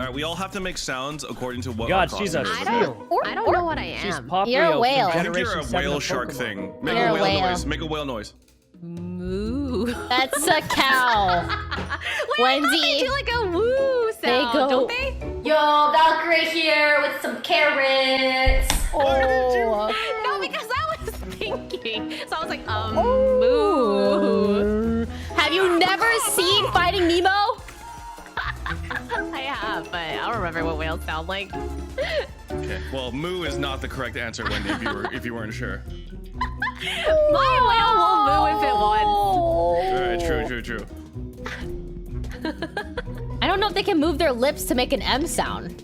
Alright, we all have to make sounds according to what God, our she's a costume is. I don't know what I She's am. Poplio You're a from whale. I think you're Generation a 7 whale of shark Pokemon. thing. Make You're a a whale whale. noise. Make a whale noise. Moo. That's a cow. Wait, Wendy. they do like a woo sound, go- don't they? Yo, Valkyrae here with some carrots. Oh. No, because I was thinking. So I was like, moo. Have you never seen Finding Nemo? I have, but I don't remember what whales sound like. Okay. Well, moo is not the correct answer, Wendy. If you weren't sure. My whale will moo if it wants. All right. True. I don't know if they can move their lips to make an M sound.